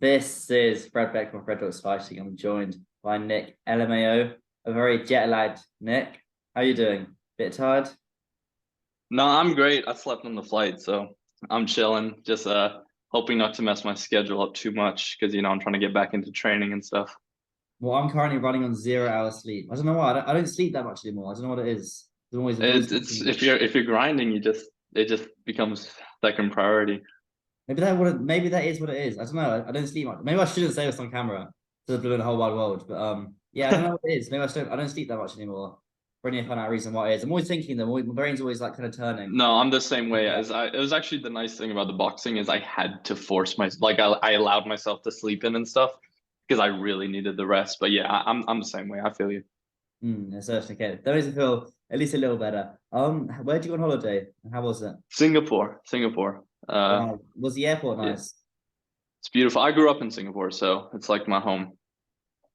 This is Fred Beck from Fred Beck's Fighting. I'm joined by Nich Lmao, a very jet-lagged Nick. How you doing? Bit tired? No, I'm great. I slept on the flight, so I'm chilling. Just hoping not to mess my schedule up too much because I'm trying to get back into training and stuff. Well, I'm currently running on 0 hours sleep. I don't know why. I don't sleep that much anymore. I don't know what it is. I'm always It's thinking. if you're grinding, it just becomes second priority. Maybe that is what it is. I don't know. I don't sleep much. Maybe I shouldn't say this on camera to the whole wide world. But yeah, I don't know what it is. Maybe I don't sleep that much anymore. For any kind of reason why it is. I'm always thinking them. My brain's always like kind of turning. No, I'm the same way Yeah. as I. It was actually the nice thing about the boxing is I had to force I allowed myself to sleep in and stuff because I really needed the rest. But yeah, I'm the same way. I feel you. Certainly okay. That makes me feel at least a little better. Where'd you go on holiday? And how was it? Singapore. Wow. Was the airport Yeah, nice? it's beautiful. I grew up in Singapore, so it's like my home.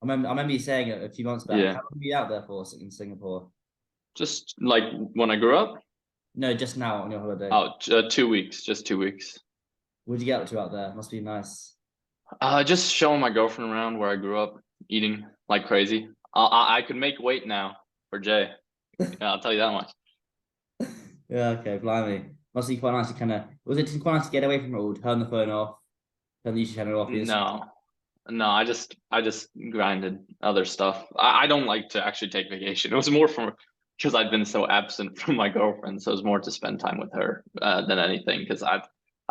I remember you saying it a few months back. Yeah. How long were you out there for in Singapore? Just like when I grew up, No, just now on your holiday. oh, 2 weeks, just 2 weeks. What did you get up to out there? Must be nice. Just showing my girlfriend around where I grew up, eating like crazy. I could make weight now for Jay. Yeah, I'll tell you that much. Yeah, okay, blimey. Must be quite nice to kind of. Was it quite nice to get away from it all, turn the phone off, turn the YouTube channel off? No, no, I just grinded other stuff. I don't like to actually take vacation. It was more from because I'd been so absent from my girlfriend, so it was more to spend time with her than anything. Because I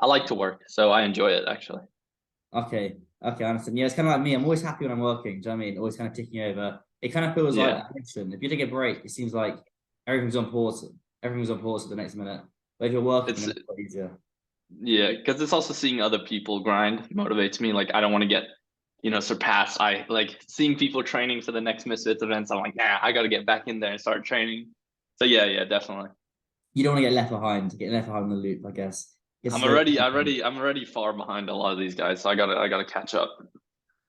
like to work, so I enjoy it actually. Okay, I understand. Yeah, it's kind of like me. I'm always happy when I'm working. Do you know what I mean? Always kind of ticking over. It kind of feels like Yeah, addiction. If you take a break, it seems like everything's on pause. Everything's on pause for the next minute. But if you're working, it's then it's quite easier. Yeah, because it's also seeing other people grind motivates me. Like I don't want to get, surpassed. I like seeing people training for the next Misfits events. I'm like, nah, I got to get back in there and start training. So yeah, definitely. You don't want to get left behind. Get left behind in the loop, I guess. Guess I'm it's already, I okay. already, I'm already far behind a lot of these guys. So I gotta catch up.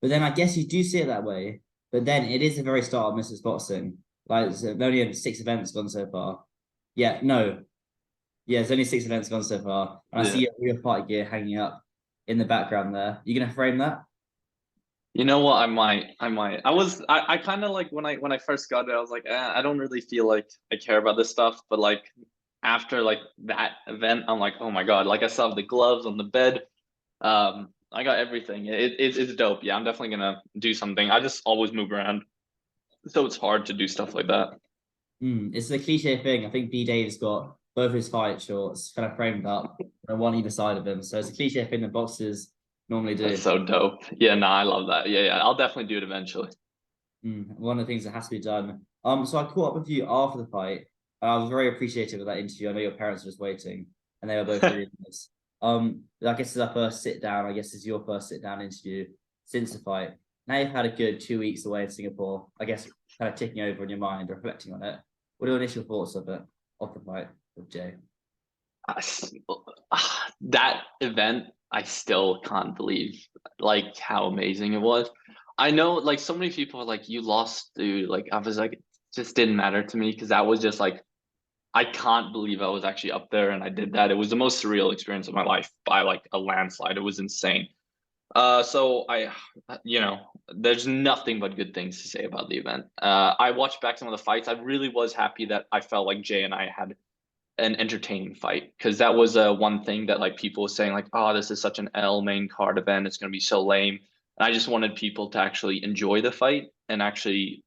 But then I guess you do see it that way. But then it is the very start of Mrs. Boxing. Like, so there only had 6 events gone so far. Yeah, no. Yeah, there's only 6 events gone so far. And I Yeah. see your fight gear hanging up in the background there. You gonna frame that? You know what? I might. I kind of like when I first got it, I was like, I don't really feel like I care about this stuff. But like after like that event, I'm like, oh my God! Like I saw the gloves on the bed. I got everything. It's dope. Yeah, I'm definitely gonna do something. I just always move around, so it's hard to do stuff like that. It's the cliche thing. I think B Dave's got both his fight shorts kind of framed up, one either side of him. So it's a cliche thing that boxers normally That's do. so dope. Yeah, no, I love that. Yeah, I'll definitely do it eventually. One of the things that has to be done. So I caught up with you after the fight. I was very appreciative of that interview. I know your parents were just waiting, and they were both really nice. I guess it's our first sit down. I guess it's your first sit down interview since the fight. Now you've had a good 2 weeks away in Singapore. I guess kind of ticking over in your mind, reflecting on it. What are your initial thoughts of it, of the fight with Jay? That event, I still can't believe like how amazing it was. I know like so many people are like, you lost, dude. Like I was like, it just didn't matter to me because that was just like I can't believe I was actually up there and I did that. It was the most surreal experience of my life by like a landslide. It was insane. So there's nothing but good things to say about the event. I watched back some of the fights. I really was happy that I felt like Jay and I had an entertaining fight because that was one thing that like people were saying like, oh, this is such an L main card event. It's gonna be so lame. And I just wanted people to actually enjoy the fight and actually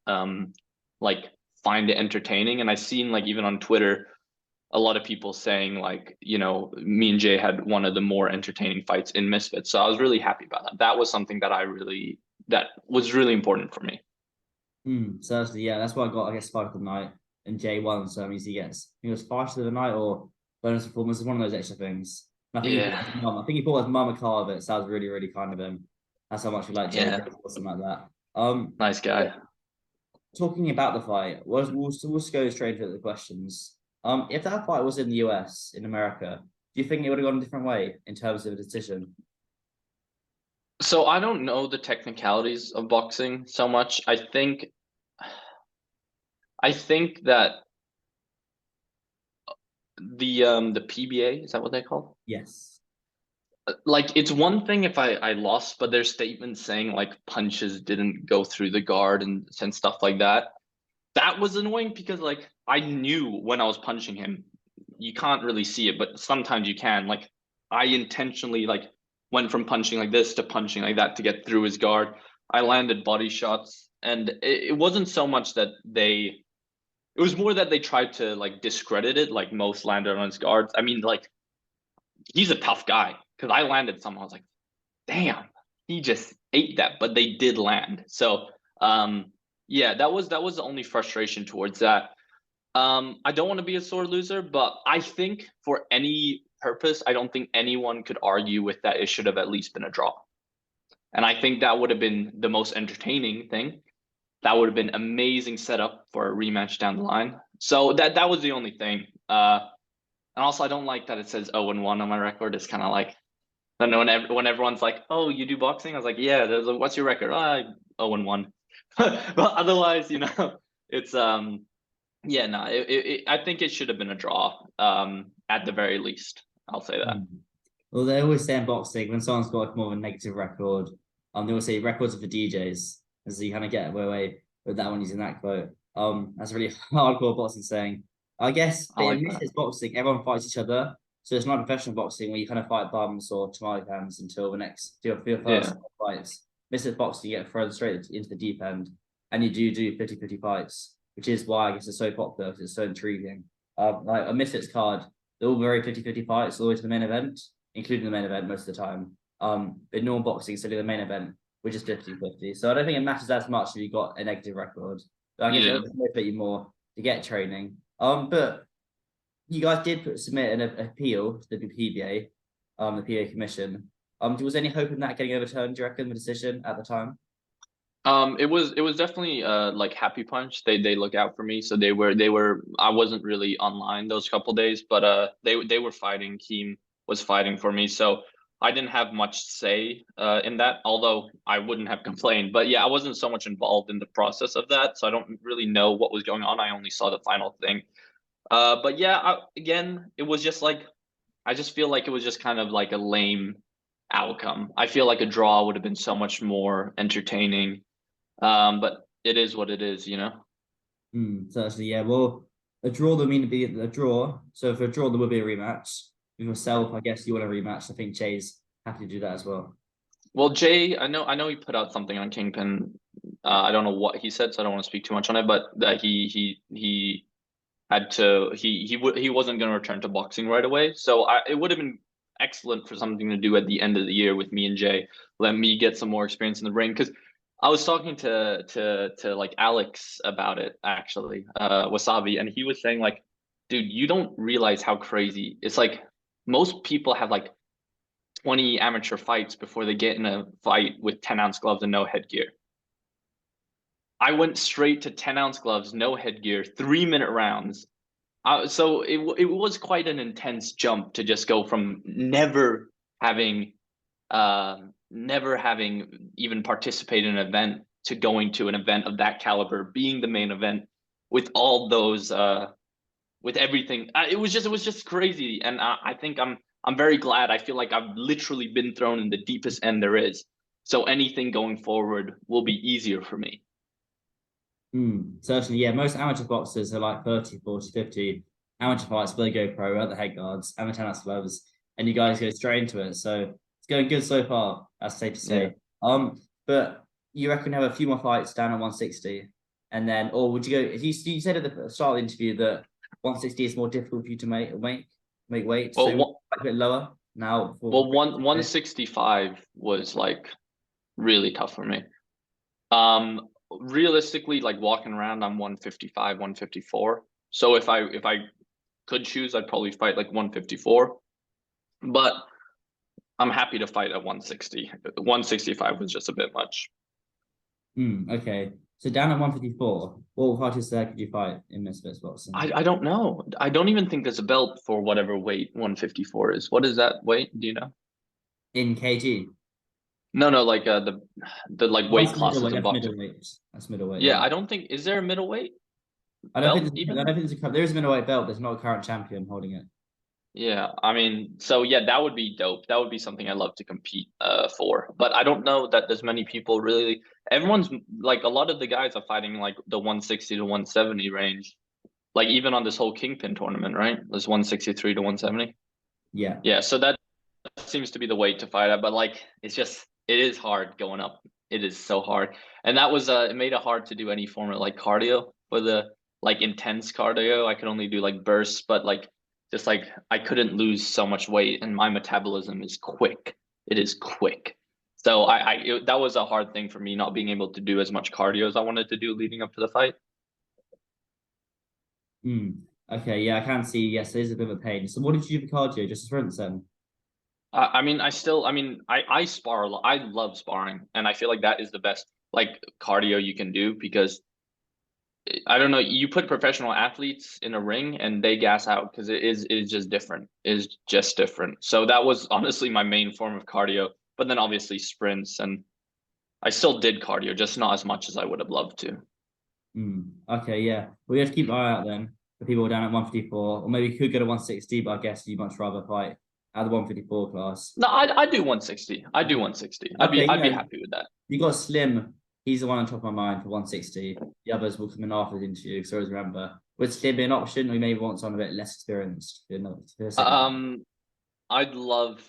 like find it entertaining. And I seen like even on Twitter a lot of people saying like, me and Jay had one of the more entertaining fights in Misfits. So I was really happy about that. That was something that was really important for me. Certainly, yeah. That's why I got, I guess, fight of the night and Jay won. So that means he gets, I think it was fight of the night or bonus performance is one of those extra things. And I think he bought Yeah. his mum. I think he bought his mum a car of it. So that was really, really kind of him. That's how much we like Jay Yeah. or something like that. Nice Yeah. guy. Talking about the fight, we'll just go straight into the questions. If that fight was in the US, in America, do you think it would have gone a different way in terms of a decision? So I don't know the technicalities of boxing so much. I think that the PBA, is that what they call? Yes. Like it's one thing if I lost, but there's statements saying like punches didn't go through the guard and stuff like that. That was annoying because like I knew when I was punching him, you can't really see it, but sometimes you can. Like I intentionally like went from punching like this to punching like that to get through his guard. I landed body shots, and it wasn't so much that they. It was more that they tried to like discredit it, like most landed on his guards. I mean, like he's a tough guy because I landed some. I was like, damn, he just ate that, but they did land. So yeah, that was the only frustration towards that. I don't want to be a sore loser, but I think for any purpose, I don't think anyone could argue with that it should have at least been a draw. And I think that would have been the most entertaining thing. That would have been amazing setup for a rematch down the line. So that was the only thing. And also I don't like that it says 0-1 on my record. It's kind of like then when everyone's like, "Oh, you do boxing?" I was like, "Yeah." There's like, "What's your record?" Oh, 0-1. But otherwise, it's yeah, no, I think it should have been a draw. At the very least, I'll say that. Well, they always say in boxing when someone's got like more of a negative record, they always say records are for DJs, and so you kind of get away with that one using that quote. That's a really hardcore boxing saying. I guess, I but like in that. this boxing, everyone fights each other, so it's not professional boxing where you kind of fight bums or tomato cans until your first Yeah, fights. This is boxing, you get thrown straight into the deep end, and you do 50-50 fights, which is why I guess it's so popular because it's so intriguing. Like a Misfits card, they're all very 50-50 fights all the way to the main event, including the main event most of the time. But normal boxing, so the main event, which is 50-50. So I don't think it matters as much if you got a negative record. But I guess yeah. it'll motivate you more to get training. But you guys did submit an appeal to the PBA, the PBA commission. Was there any hope in that getting overturned, do you reckon, the decision at the time? It was definitely like Happy Punch. They look out for me, so they were. I wasn't really online those couple days, but they were fighting. Keem was fighting for me, so I didn't have much say in that. Although I wouldn't have complained, but yeah, I wasn't so much involved in the process of that, so I don't really know what was going on. I only saw the final thing. But yeah, again, it was just like I just feel like it was just kind of like a lame outcome. I feel like a draw would have been so much more entertaining, but it is what it is. So actually, yeah, well, a draw would mean to be a draw. So for a draw, there will be a rematch. With yourself, I guess you want a rematch. I think Jay's happy to do that as well. Well, Jay, I know he put out something on Kingpyn. I don't know what he said, so I don't want to speak too much on it. But that he had to he wasn't going to return to boxing right away. So it would have been excellent for something to do at the end of the year with me and Jay. Let me get some more experience in the ring because I was talking to like Alex about it actually, Wasabi, and he was saying like, dude, you don't realize how crazy it's like. Most people have like 20 amateur fights before they get in a fight with 10-ounce gloves and no headgear. I went straight to 10-ounce gloves, no headgear, 3-minute rounds. So it was quite an intense jump to just go from having never having even participated in an event to going to an event of that caliber, being the main event with all those with everything. It was just crazy, and I think I'm very glad. I feel like I've literally been thrown in the deepest end there is. So anything going forward will be easier for me. Certainly, yeah. Most amateur boxers are like 30, 40, 50 amateur fights, but they go pro at the head guards, amateur tennis gloves, and you guys go straight into it. So it's going good so far, that's safe to Yeah. say. But you reckon you have a few more fights down at 160, and then, or would you go? You said at the start of the interview that 160 is more difficult for you to make weight, so Well, you want a bit lower now for. well, 165 was like really tough for me. Realistically, like walking around, I'm 155, 154. So if I could choose, I'd probably fight like 154. But I'm happy to fight at 160. 165 was just a bit much. Okay. So down at 154, what fighters there could you fight in Misfits boxing? I don't know. I don't even think there's a belt for whatever weight 154 is. What is that weight? Do you know? In KG? No, like the like Oh, weight that's classes middleweight. in That's boxing. middleweight. That's middleweight. Yeah, Yeah. I don't think is there a middleweight I don't think belt there's, I even? don't think there's a there is a middleweight belt. There's not a current champion holding it. Yeah, I mean, so yeah, that would be dope. That would be something I love to compete for. But I don't know that there's many people really. Everyone's like a lot of the guys are fighting like the 160 to 170 range. Like even on this whole Kingpyn tournament, right? There's 163 to 170. Yeah. Yeah, so that seems to be the weight to fight at, but like it's just it is hard going up. It is so hard. And that was it made it hard to do any form of like cardio for the like intense cardio. I could only do like bursts, but like just like I couldn't lose so much weight and my metabolism is quick. It is quick. So that was a hard thing for me not being able to do as much cardio as I wanted to do leading up to the fight. Mm. Okay, yeah, I can see. Yes, it is a bit of a pain. So what did you do for cardio? Just sprints then? I mean, I spar a lot. I love sparring, and I feel like that is the best like cardio you can do because I don't know. You put professional athletes in a ring and they gas out because it is just different. It is just different. So that was honestly my main form of cardio. But then obviously sprints and I still did cardio, just not as much as I would have loved to. Mm. Okay, yeah. We have to keep an eye out then for people down at 154, or maybe you could go to 160, but I guess you'd much rather fight at the 154 class. No, I do 160. I do 160. Okay, I'd be yeah, happy with that. you got Slim. He's the one on top of my mind for 160. The others will come in after the interview, so always remember. Would Slim be an option, or you maybe want someone a bit less experienced for the second? Um, I'd love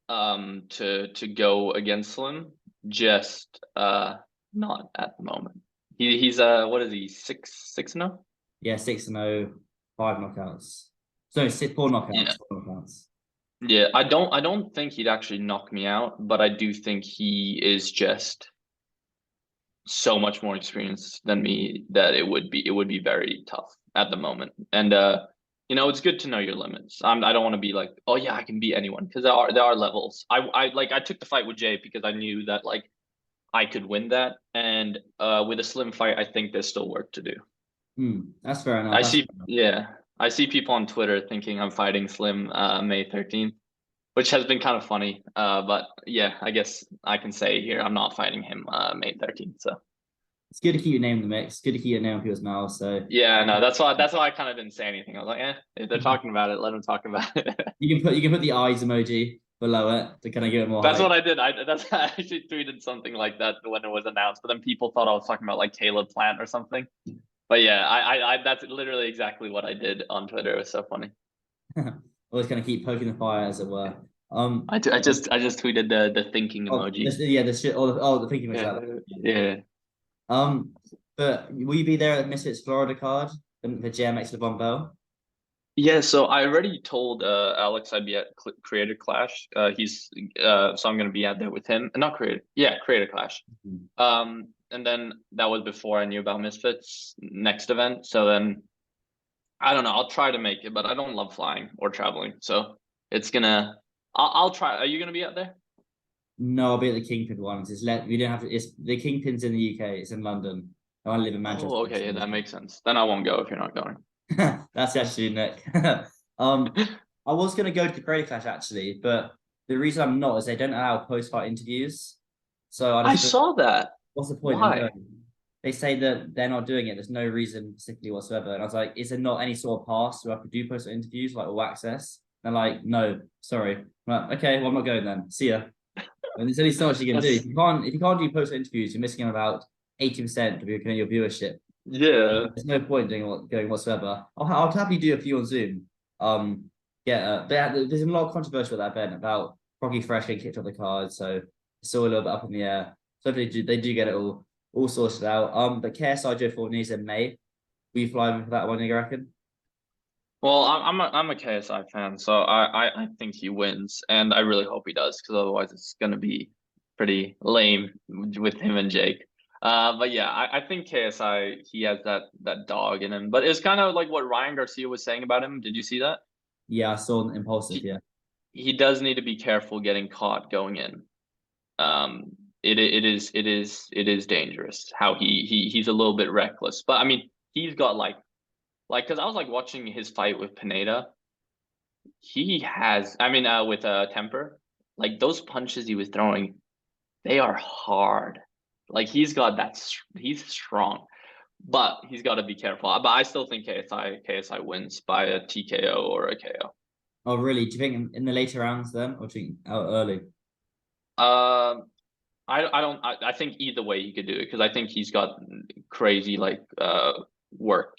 to go against Slim, just not at the moment. He's what is he, 6-0? Yeah, 6-0, 5 knockouts. So six, four Yeah. knockouts, 4 knockouts. Yeah, I don't think he'd actually knock me out, but I do think he is just so much more experienced than me that it would be very tough at the moment. And it's good to know your limits. I don't want to be like, oh yeah, I can beat anyone because there are levels. I took the fight with Jay because I knew that like I could win that. And with a Slim fight, I think there's still work to do. That's fair enough. I That's see, fair enough. yeah, I see people on Twitter thinking I'm fighting Slim May 13th, which has been kind of funny. But yeah, I guess I can say here I'm not fighting him May 13th. So It's good to keep your name in the mix. It's good to keep your name on people's mouths. So yeah, no, that's why I kind of didn't say anything. I was like, if they're talking about it, let them talk about it. you can put the eyes emoji below it to kind of give it more That's hype. what I did. I actually tweeted something like that when it was announced, but then people thought I was talking about like Caleb Plant or something. But yeah, I that's literally exactly what I did on Twitter. It was so funny. Always kind of keep poking the fire, as it were. I just tweeted the thinking emoji. Yeah, the shit, all the thinking was Yeah, that. yeah. Um, but will you be there at Misfits Florida card, the JMX LeBron Bell? Yeah, so I already told Alex I'd be at Creator Clash. So I'm gonna be out there with him. Not Creator, yeah, Creator Clash. And then that was before I knew about Misfits next event. So then I don't know. I'll try to make it, but I don't love flying or traveling. So it's gonna. I'll try. Are you gonna be out there? No, I'll be at the Kingpyn ones. We don't have to. It's the Kingpin's in the UK. It's in London. I live in Oh, Manchester. okay, yeah, that makes sense. Then I won't go if you're not going. That's actually Nick. um, I was gonna go to the Creator Clash actually, but the reason I'm not is they don't allow post-fight interviews. So I I just thought, saw that. what's the point in Why? going? They say that they're not doing it. There's no reason particularly whatsoever. And I was like, is there not any sort of pass where I could do post-fight interviews like all access? They're like, no, sorry. I'm like, okay, well I'm not going then. See ya. And there's only so much you can do. That's If you can't do post-fight interviews, you're missing about 80% of your viewership. yeah. There's no point going whatsoever. I'll happily do a few on Zoom. Yeah, there's a lot of controversy with that event about Rocky Fresh getting kicked off the card, so it's still a little bit up in the air. So they do get it all sorted out. But KSI Joe Fortney's in May. Will you fly for that one, you reckon? Well, I'm a KSI fan, so I think he wins, and I really hope he does, because otherwise it's gonna be pretty lame with him and Jake. But yeah, I think KSI he has that dog in him, but it's kind of like what Ryan Garcia was saying about him. Did you see that? Yeah, I saw Impulsive. He Yeah. he does need to be careful getting caught going in. It is dangerous how he's a little bit reckless, but I mean he's got like because I was like watching his fight with Pineda. He has, I mean, with temper, like those punches he was throwing, they are hard. Like he's strong, but he's got to be careful. But I still think KSI wins by a TKO or a KO. Oh, really? Do you think in the later rounds then, or do you think out early? I think either way he could do it because I think he's got crazy like work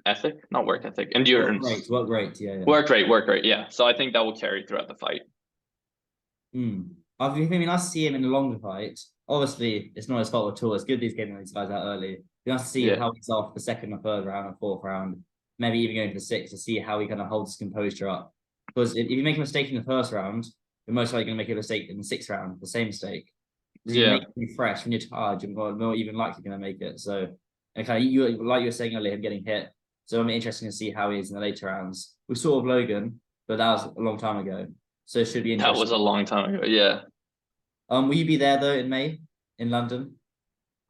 ethic, not work ethic, endurance, Work rate. Yeah, yeah. work rate. Yeah, so I think that will carry throughout the fight. I mean, nice to see him in a longer fight. Obviously, it's not his fault at all. It's good he's getting these guys out early. Be nice to see Yeah, how he's off the second or third round or fourth round, maybe even going to the sixth to see how he kind of holds his composure up. Because if you make a mistake in the first round, you're most likely going to make a mistake in the sixth round, the same mistake. Because if you yeah, make it fresh when you're tired, you're more even likely going to make it. So, and kind of you like you were saying earlier, him getting hit. So it'll be interesting to see how he is in the later rounds. We saw of Logan, but that was a long time ago. So it should be that was interesting. a long time ago. Yeah, Will you be there though in May in London?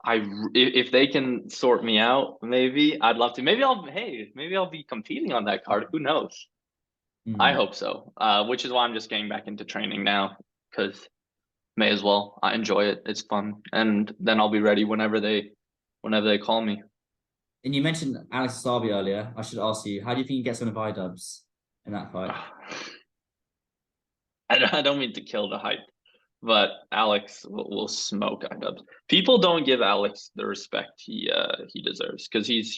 if they can sort me out, maybe I'd love to. Maybe I'll be competing on that card. Who knows? I Hmm. hope so. Which is why I'm just getting back into training now because may as well. I enjoy it. It's fun, and then I'll be ready whenever they call me. And you mentioned Alex Sarbi earlier. I should ask you, how do you think he gets on the dubs in that fight? I don't mean to kill the hype, but Alex will smoke Idubbbz. People don't give Alex the respect he deserves because he's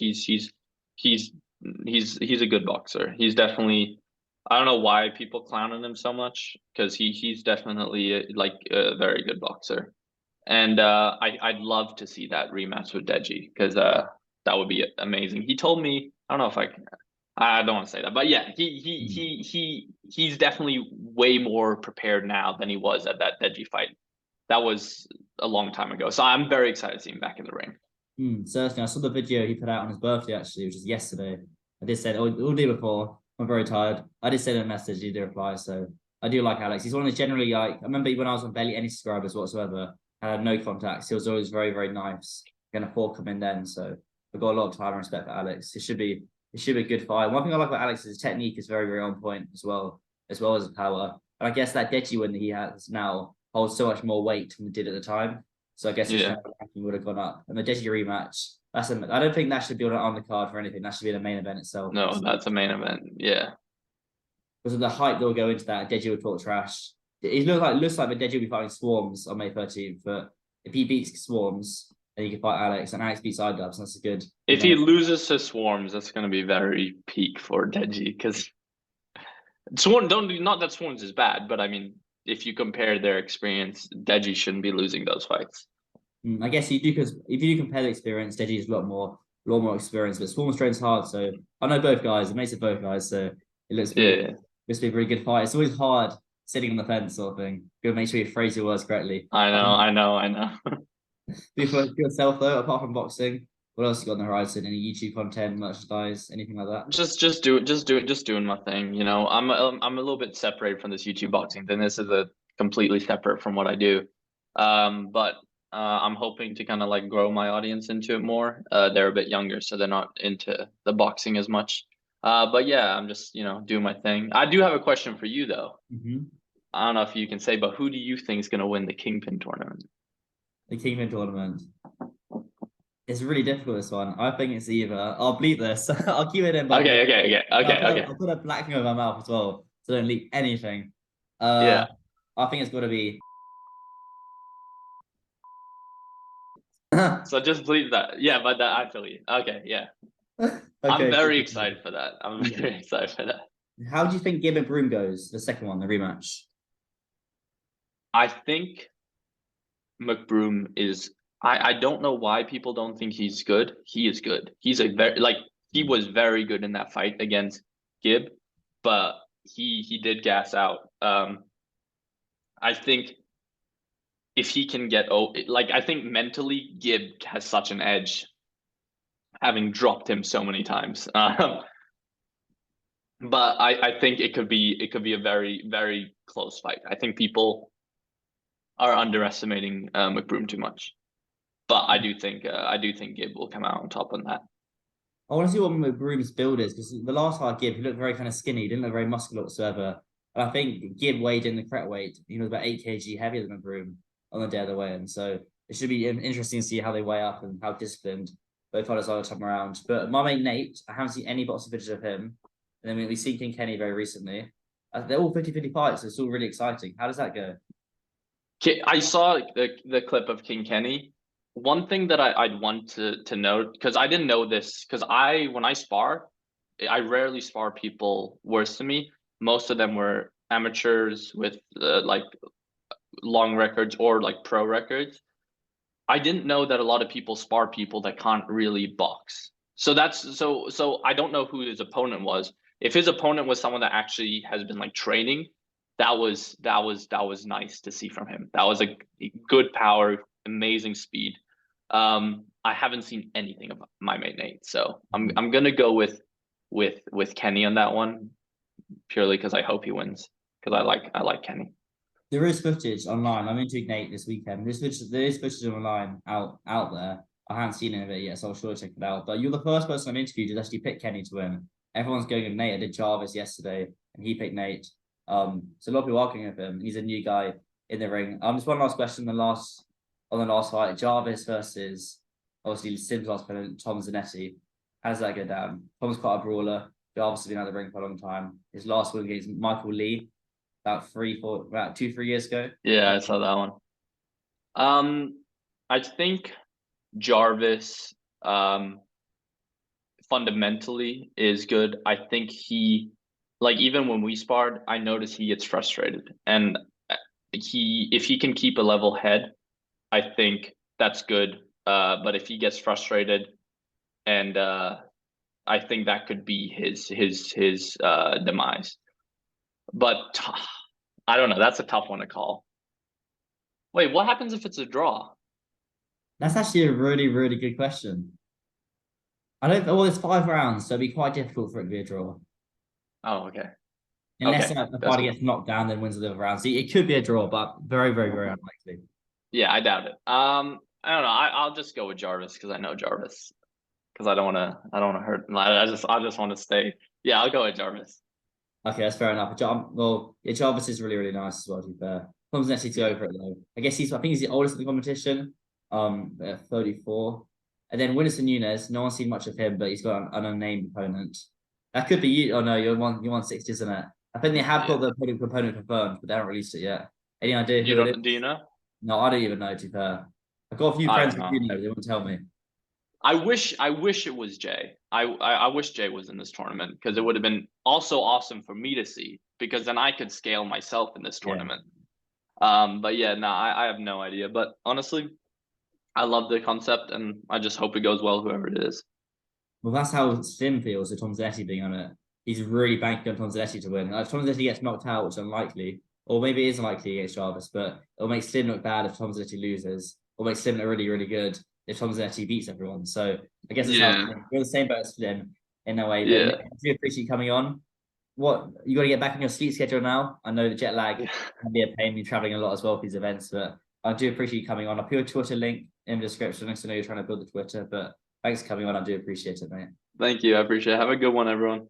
he's a good boxer. He's definitely I don't know why people clown on him so much because he's definitely like a very good boxer. And I'd love to see that rematch with Deji because that would be amazing. He told me I don't know if I don't want to say that, but yeah, Hmm. he's definitely way more prepared now than he was at that Deji fight. That was a long time ago, so I'm very excited to see him back in the ring. Certainly. I saw the video he put out on his birthday actually, which is yesterday. I did say all day before. I'm very tired. I did send him a message. He did reply. So I do like Alex. He's one of the generally like I remember when I was on barely any subscribers whatsoever. I had no contacts. He was always very, very nice. Gonna fork him in then. So I've got a lot of time and respect for Alex. It should be a good fight. One thing I like about Alex is his technique is very, very on point as well as his power. And I guess that Deji win that he has now holds so much more weight than it did at the time. So I guess his Yeah, kind of ranking would have gone up. And the Deji rematch, I don't think that should be on the card for anything. That should be the main event itself. no, that's a main event. Yeah, Because of the hype they'll go into that, Deji will talk trash. It looks like the Deji will be fighting Swarms on May 13th. But if he beats Swarms, then he can fight Alex, and Alex beats Idubbbz, and that's a good if he main loses to Swarms, that's gonna be very peak for Deji because Swarm don't not that Swarms is bad, but I mean if you compare their experience, Deji shouldn't be losing those fights. I guess you do because if you do compare the experience, Deji is a lot more experience. But Swarms trains hard, so I know both guys. It makes it both guys, so it Yeah, looks to be a very good fight. It's always hard sitting on the fence sort of thing. You gotta make sure you phrase your words correctly. I know. For yourself though, apart from boxing, what else you got on the horizon? Any YouTube content, merchandise, anything like that? Just doing my thing. You know, I'm a little bit separated from this YouTube boxing thing. This is a completely separate from what I do. But I'm hoping to kind of like grow my audience into it more. They're a bit younger, so they're not into the boxing as much. But yeah, I'm just doing my thing. I do have a question for you though. Mm-hmm. I don't know if you can say, but who do you think is gonna win the Kingpyn tournament? The Kingpyn tournament. It's really difficult this one. I think it's either I'll bleep this. I'll keep it in, but Okay, okay, okay, okay, okay. I'll put a black thing over my mouth as well, so I don't leak anything. Yeah. I think it's got to be. So just believe that. Yeah, but that actually. Okay, yeah. I'm Okay. very excited for that. I'm very excited for that. How do you think Gibb and Broom goes? The second one, the rematch. I think McBroom is I don't know why people don't think he's good. He is good. He's a very like he was very good in that fight against Gibb, but he did gas out. I think if he can get like I think mentally Gibb has such an edge having dropped him so many times. But I think it could be a very very close fight. I think people are underestimating McBroom too much. But I do think Gibb will come out on top on that. I want to see what Broom's build is because the last fight Gibb, he looked very kind of skinny. He didn't look very muscular whatsoever. And I think Gibb weighed in the correct weight. He was about 8 kg heavier than Broom on the day of the weigh-in. So it should be interesting to see how they weigh up and how disciplined both fighters are the time around. But my mate Nate, I haven't seen any boxing footage of him. And then we've seen King Kenny very recently. They're all 50-50 fights, so it's all really exciting. How does that go? I saw the clip of King Kenny. One thing that I'd want to note, because I didn't know this, because when I spar, I rarely spar people worse than me. Most of them were amateurs with like long records or like pro records. I didn't know that a lot of people spar people that can't really box. So so I don't know who his opponent was. If his opponent was someone that actually has been like training, that was nice to see from him. That was a good power, amazing speed. I haven't seen anything of my mate Nate, so I'm gonna go with Kenny on that one, purely because I hope he wins, because I like Kenny. There is footage online. I'm into Ignite this weekend. There is footage online out there. I haven't seen any of it yet, so I'll sure check it out. But you're the first person I've interviewed to actually pick Kenny to win. Everyone's going with Nate. I did Jarvis yesterday, and he picked Nate. So a lot of people are going with him. He's a new guy in the ring. Just one last question. On the last fight, Jarvis versus obviously Sim's last opponent, Tom Zanetti. How does that go down? Tom's quite a brawler. Jarvis has been out of the ring for a long time. His last win against Michael Lee about 2-3 years ago. Yeah, I saw that one. I think Jarvis fundamentally is good. I think he, like, even when we sparred, I noticed he gets frustrated, and if he can keep a level head, I think that's good. But if he gets frustrated, and I think that could be his demise. But I don't know. That's a tough one to call. Wait, what happens if it's a draw? That's actually a really, really good question. I don't. Well, it's 5 rounds, so it'd be quite difficult for it to be a draw. Oh, okay. Unless Okay, the that's fighter good. gets knocked down, then wins the other round. See, it could be a draw, but very, very, very unlikely. Yeah, I doubt it. I don't know. I'll just go with Jarvis because I know Jarvis. Because I don't wanna hurt. I just want to stay. Yeah, I'll go with Jarvis. Okay, that's fair enough. Well, yeah, Jarvis is really, really nice as well, to be fair. Tom's necessary to Yeah. go for it though. I think he's the oldest in the competition. At 34. And then Winston Nunes, no one's seen much of him, but he's got an unnamed opponent. That could be you. Oh no, you're 160, isn't it? I think they have got Yeah. the opponent confirmed, but they haven't released it yet. Any idea who it is? Do you know? No, I don't even know, to be fair. I've got a few I friends don't who do know. know, they won't tell me. I wish it was Jay. I wish Jay was in this tournament because it would have been also awesome for me to see, because then I could scale myself in this Yeah. tournament. But yeah, no, I have no idea. But honestly, I love the concept, and I just hope it goes well, whoever it is. Well, that's how Sim feels with Tom Zanetti being on it. He's really banking on Tom Zanetti to win. If Tom Zanetti gets knocked out, which is unlikely, or maybe it is unlikely against Jarvis, but it'll make Slim look bad if Tom Zanetti loses, or make Slim look really, really good if Tom Zanetti beats everyone. So I guess that's how Yeah, we're the same boat as Slim in a way. But Nick, yeah. I do appreciate you coming on. What you got to get back on your sleep schedule now? I know the jet lag can be a pain. You're traveling a lot as well for these events, but I do appreciate you coming on. I'll put your Twitter link in the description because I know you're trying to build the Twitter, but thanks for coming on. I do appreciate it, mate. Thank you. I appreciate it. Have a good one, everyone.